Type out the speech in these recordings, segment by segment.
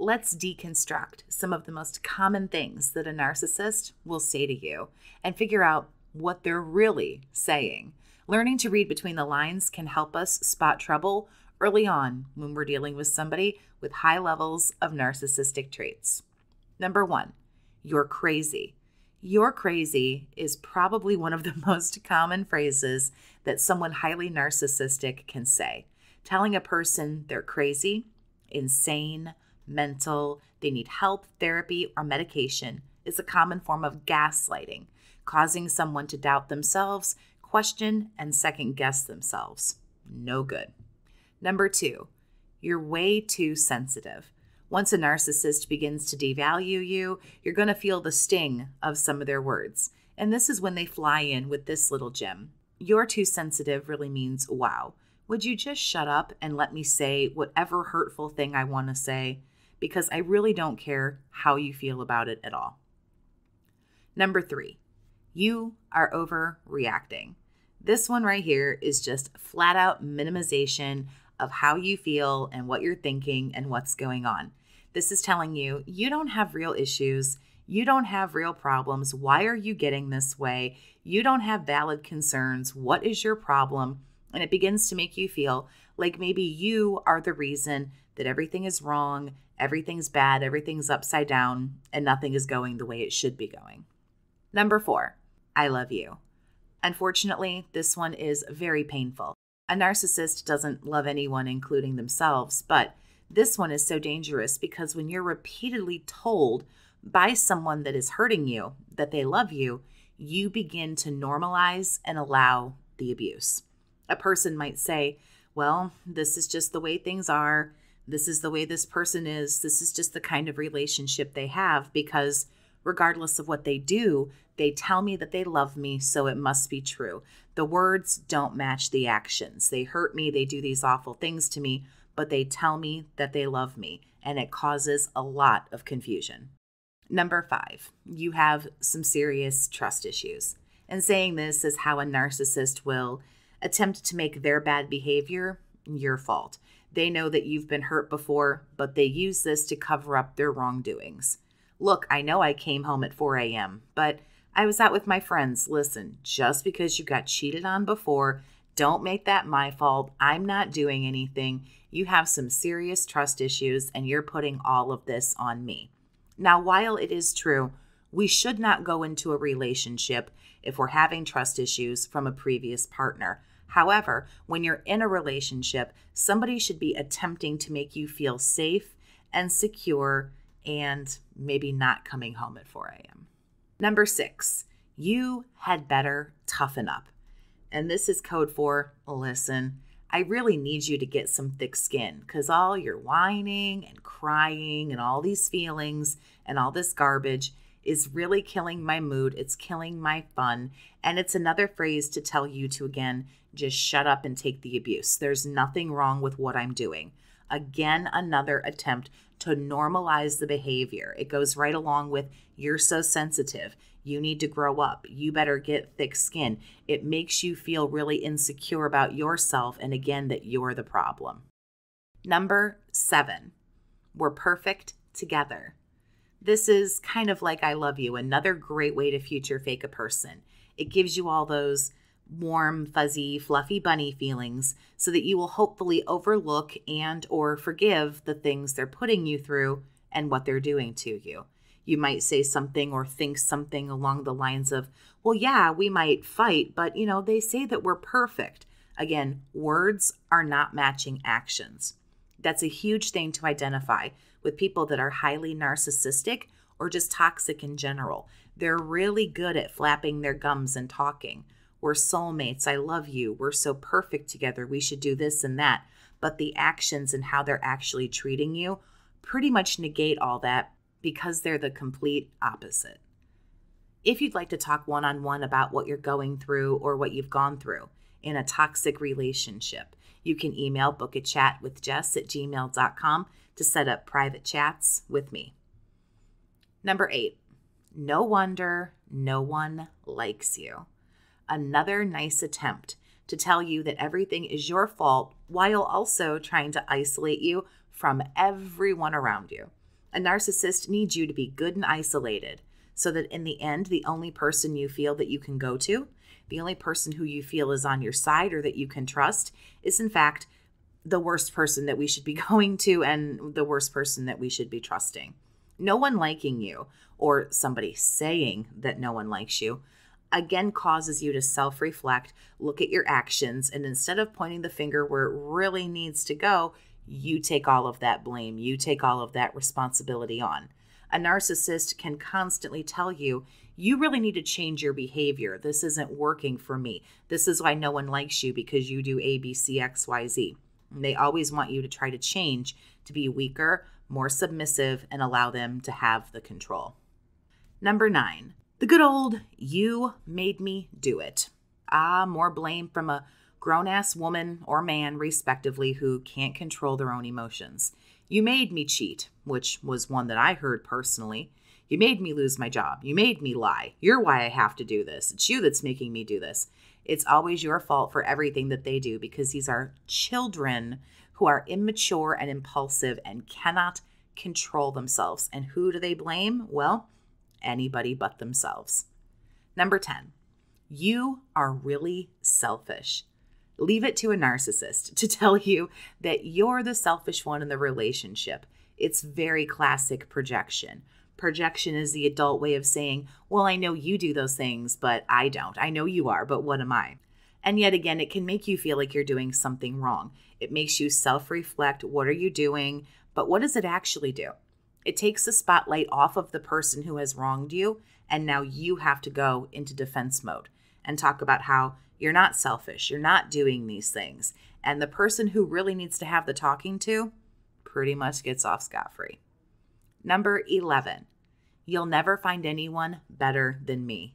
Let's deconstruct some of the most common things that a narcissist will say to you and figure out what they're really saying. Learning to read between the lines can help us spot trouble early on when we're dealing with somebody with high levels of narcissistic traits. Number 1, you're crazy. You're crazy is probably one of the most common phrases that someone highly narcissistic can say. Telling a person they're crazy, insane, mental, they need help, therapy, or medication is a common form of gaslighting, causing someone to doubt themselves, question, and second-guess themselves. No good. Number 2, you're way too sensitive. Once a narcissist begins to devalue you, you're going to feel the sting of some of their words. And this is when they fly in with this little gem. You're too sensitive really means, wow, would you just shut up and let me say whatever hurtful thing I want to say? Because I really don't care how you feel about it at all. Number 3, you are overreacting. This one right here is just flat out minimization of how you feel and what you're thinking and what's going on. This is telling you, you don't have real issues. You don't have real problems. Why are you getting this way? You don't have valid concerns. What is your problem? And it begins to make you feel like maybe you are the reason that everything is wrong, everything's bad, everything's upside down, and nothing is going the way it should be going. Number 4, I love you. Unfortunately, this one is very painful. A narcissist doesn't love anyone, including themselves, but this one is so dangerous because when you're repeatedly told by someone that is hurting you that they love you, you begin to normalize and allow the abuse. A person might say, well, this is just the way things are. This is the way this person is. This is just the kind of relationship they have because regardless of what they do, they tell me that they love me, so it must be true. The words don't match the actions. They hurt me. They do these awful things to me, but they tell me that they love me, and it causes a lot of confusion. Number 5, you have some serious trust issues. And saying this is how a narcissist will attempt to make their bad behavior your fault. They know that you've been hurt before, but they use this to cover up their wrongdoings. Look, I know I came home at 4 a.m., but I was out with my friends. Listen, just because you got cheated on before, don't make that my fault. I'm not doing anything. You have some serious trust issues, and you're putting all of this on me. Now, while it is true, we should not go into a relationship if we're having trust issues from a previous partner. However, when you're in a relationship, somebody should be attempting to make you feel safe and secure and maybe not coming home at 4 a.m. Number 6, you had better toughen up. And this is code for, listen, I really need you to get some thick skin because all your whining and crying and all these feelings and all this garbage is really killing my mood. It's killing my fun. And it's another phrase to tell you to, again, just shut up and take the abuse. There's nothing wrong with what I'm doing. Again, another attempt to normalize the behavior. It goes right along with, you're so sensitive. You need to grow up. You better get thick skin. It makes you feel really insecure about yourself. And again, that you're the problem. Number 7, we're perfect together. This is kind of like I love you, another great way to future fake a person. It gives you all those warm, fuzzy, fluffy bunny feelings so that you will hopefully overlook and or forgive the things they're putting you through and what they're doing to you. You might say something or think something along the lines of, well, yeah, we might fight, but they say that we're perfect. Again, words are not matching actions. That's a huge thing to identify with people that are highly narcissistic or just toxic in general. They're really good at flapping their gums and talking. We're soulmates. I love you. We're so perfect together. We should do this and that. But the actions and how they're actually treating you pretty much negate all that because they're the complete opposite. If you'd like to talk one-on-one about what you're going through or what you've gone through in a toxic relationship, you can email BookAChatWithJess@gmail.com to set up private chats with me. Number 8, no wonder no one likes you. Another nice attempt to tell you that everything is your fault while also trying to isolate you from everyone around you. A narcissist needs you to be good and isolated so that in the end, the only person you feel that you can go to, the only person who you feel is on your side or that you can trust, is in fact the worst person that we should be going to and the worst person that we should be trusting. No one liking you or somebody saying that no one likes you again causes you to self-reflect, look at your actions, and instead of pointing the finger where it really needs to go, you take all of that blame. You take all of that responsibility on. A narcissist can constantly tell you, you really need to change your behavior. This isn't working for me. This is why no one likes you because you do A, B, C, X, Y, Z. And they always want you to try to change, to be weaker, more submissive, and allow them to have the control. Number 9, the good old, you made me do it. More blame from a grown-ass woman or man, respectively, who can't control their own emotions. You made me cheat, which was one that I heard personally. You made me lose my job. You made me lie. You're why I have to do this. It's you that's making me do this. It's always your fault for everything that they do because these are children who are immature and impulsive and cannot control themselves. And who do they blame? Well, anybody but themselves. Number 10, you are really selfish. Leave it to a narcissist to tell you that you're the selfish one in the relationship. It's very classic projection. Projection is the adult way of saying, well, I know you do those things, but I don't. I know you are, but what am I? And yet again, it can make you feel like you're doing something wrong. It makes you self-reflect. What are you doing? But what does it actually do? It takes the spotlight off of the person who has wronged you, and now you have to go into defense mode and talk about how you're not selfish, you're not doing these things. And the person who really needs to have the talking to pretty much gets off scot-free. Number 11, you'll never find anyone better than me.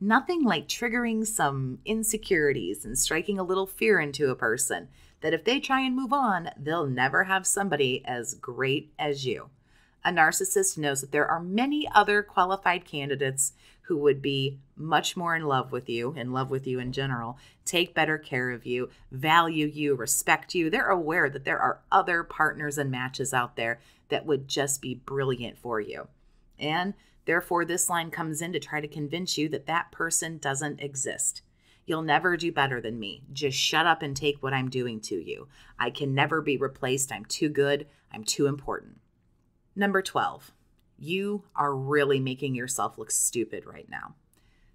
Nothing like triggering some insecurities and striking a little fear into a person that if they try and move on, they'll never have somebody as great as you. A narcissist knows that there are many other qualified candidates who would be much more in love with you in general, take better care of you, value you, respect you. They're aware that there are other partners and matches out there that would just be brilliant for you. And therefore, this line comes in to try to convince you that that person doesn't exist. You'll never do better than me. Just shut up and take what I'm doing to you. I can never be replaced. I'm too good. I'm too important. Number 12, you are really making yourself look stupid right now.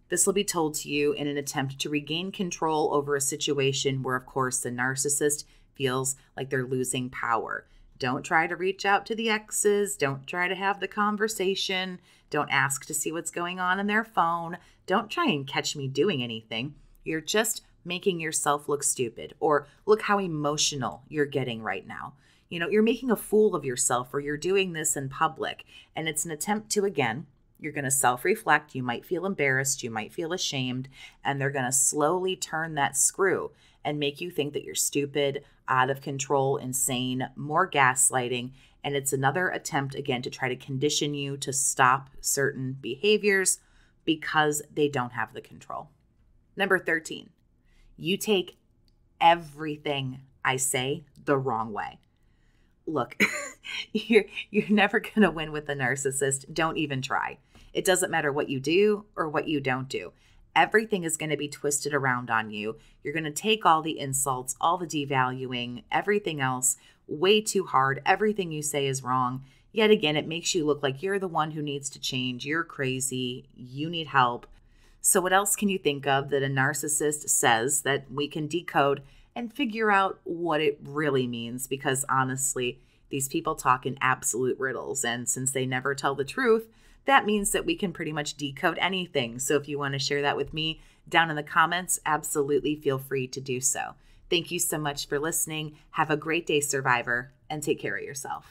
This will be told to you in an attempt to regain control over a situation where, of course, the narcissist feels like they're losing power. Don't try to reach out to the exes. Don't try to have the conversation. Don't ask to see what's going on in their phone. Don't try and catch me doing anything. You're just making yourself look stupid, or look how emotional you're getting right now. You know, you're making a fool of yourself, or you're doing this in public. And it's an attempt to, again, you're going to self-reflect. You might feel embarrassed. You might feel ashamed. And they're going to slowly turn that screw and make you think that you're stupid, out of control, insane, more gaslighting. And it's another attempt, again, to try to condition you to stop certain behaviors because they don't have the control. Number 13, you take everything I say the wrong way. Look, you're never going to win with a narcissist. Don't even try. It doesn't matter what you do or what you don't do. Everything is going to be twisted around on you. You're going to take all the insults, all the devaluing, everything else way too hard. Everything you say is wrong. Yet again, it makes you look like you're the one who needs to change. You're crazy. You need help. So what else can you think of that a narcissist says that we can decode and figure out what it really means? Because honestly, these people talk in absolute riddles. And since they never tell the truth, that means that we can pretty much decode anything. So if you want to share that with me down in the comments, absolutely feel free to do so. Thank you so much for listening. Have a great day, survivor, and take care of yourself.